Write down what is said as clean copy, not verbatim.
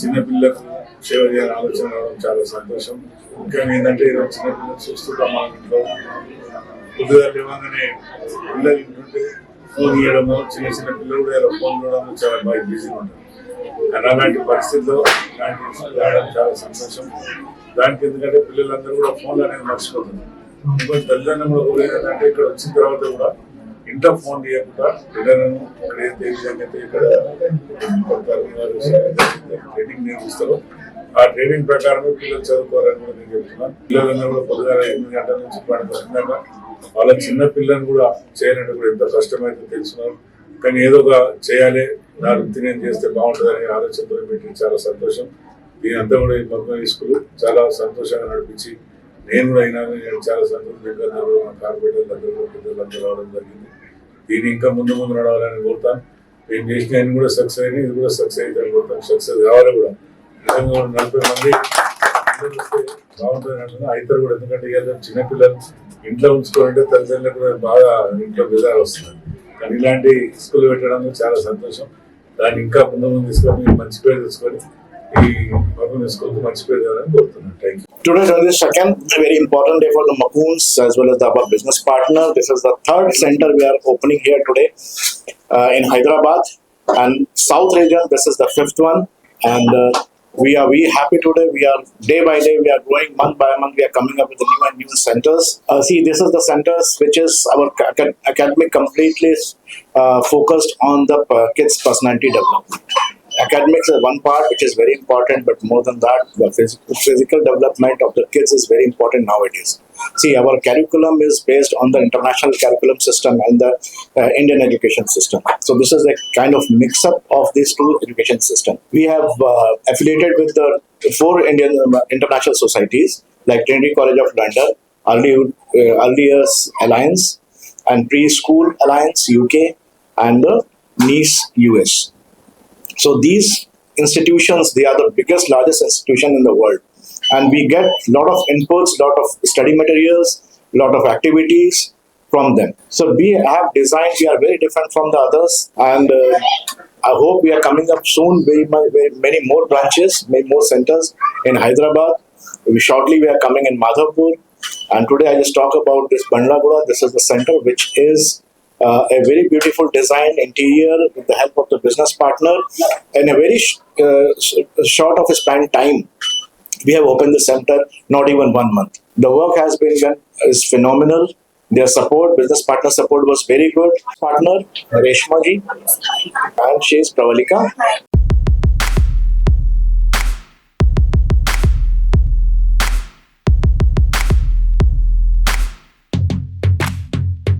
చిన్నపిల్లలకు సేవ చేయాలని ఆలోచన రావడం చాలా సంతోషం. ముఖ్యంగా ఏంటంటే ఈరోజు చిన్నపిల్లలు చూస్తుంటాం మన ఇంట్లో పొద్దుగా లేవగానే పిల్లలు ఇంటుంటే ఫోన్ ఇవ్వడము, చిన్న చిన్న పిల్లలు కూడా ఇలా ఫోన్ చూడడం చాలా బాగా బిజీగా ఉంటారు. కానీ అలాంటి పరిస్థితుల్లో ఇలాంటి రావడం చాలా సంతోషం. దానికి ఎందుకంటే పిల్లలందరూ కూడా ఫోన్లు అనేది మర్చిపోతున్నారు. ఇంకొంచెం తల్లిదండ్రులు కూడా కోరేదంటే ఇక్కడ వచ్చిన తర్వాత కూడా ఇంట్లో ఫోన్ తీయకుండా పిల్లలను ఇక్కడ ఏ విధంగా అయితే ఇక్కడ ట్రైనింగ్ నేర్పిస్తారో ఆ ట్రైనింగ్ ప్రకారమే పిల్లలు చదువుకోవాలని కూడా నేను చెప్తున్నాను. పిల్లలందరూ కూడా పొద్దుగా 8 గంటల నుంచి 12 దాకా వాళ్ళ చిన్న పిల్లలను కూడా చేయాలంటే కూడా ఎంత కష్టమైతే తెలుసున్నారు. కానీ ఏదో ఒక చేయాలి, నా వృత్తి నేను చేస్తే బాగుంటుందనే ఆలోచనతో పెట్టి చాలా సంతోషం. దీనంతా కూడా ఈ మగ్గం స్కూల్ చాలా సంతోషంగా నడిపించి నేను కూడా అయినా చాలా సంతోషంగా కార్పొరేటర్లు అందరూ పెద్దలందరూ రావడం జరిగింది. దీన్ని ఇంకా ముందు ముందు నడవాలని కోరుతాను. మేము చేసిన ఆయన కూడా సక్సెస్ అయినా ఇది కూడా సక్సెస్ అవుతాను కోరుతాను. సక్సెస్ కావాలి కూడా. 40 మంది వస్తే బాగుంటుంది అంటున్నా అవుతారు కూడా. ఎందుకంటే ఇవాళ చిన్నపిల్లలు ఇంట్లో ఉంచుకోవాలంటే తల్లిదండ్రులకు కూడా బాగా ఇంట్లో బెజారు వస్తుంది. కానీ ఇలాంటి స్కూల్ పెట్టడం చాలా సంతోషం. దాన్ని ఇంకా ముందు ముందు తీసుకొని మంచి పేరు తెచ్చుకొని ఈ మగన్ స్కూల్కి మంచి పేరు కావాలని కోరుతున్నాను. Thank you. Today, second very important day for the Macoons as well as our business partner. This is the third center we are opening here today in Hyderabad and South region. This is the fifth one, and we are happy today. We are day by day we are growing month by month. We are coming up with the new and new centers. See, this is the centers which is our academy completely focused on the kids' personality development. Academics is one part which is very important, but more than that, the physical development of the kids is very important nowadays. See, our curriculum is based on the international curriculum system and the Indian education system. So this is a kind of mix-up of these two education systems. We have affiliated with the 4 Indian international societies like Trinity College of London, Early Years Alliance, and Preschool Alliance UK, and the NICE US. So these institutions, they are the biggest, largest institution in the world, and we get lot of inputs, lot of study materials, lot of activities from them. So we have designed, we are very different from the others, and I hope we are coming up soon, very many more branches, many more centers in Hyderabad. Shortly we are coming in Madhavpur, and today I just talk about this Bandlaguda. This is the center which is a very beautiful design interior with the help of the business partner. In a very short of a span time, we have opened the center, not even 1 month. The work has been done is phenomenal. Their support, business partner support was very good. Partner Reshma ji, and she is Pravalika.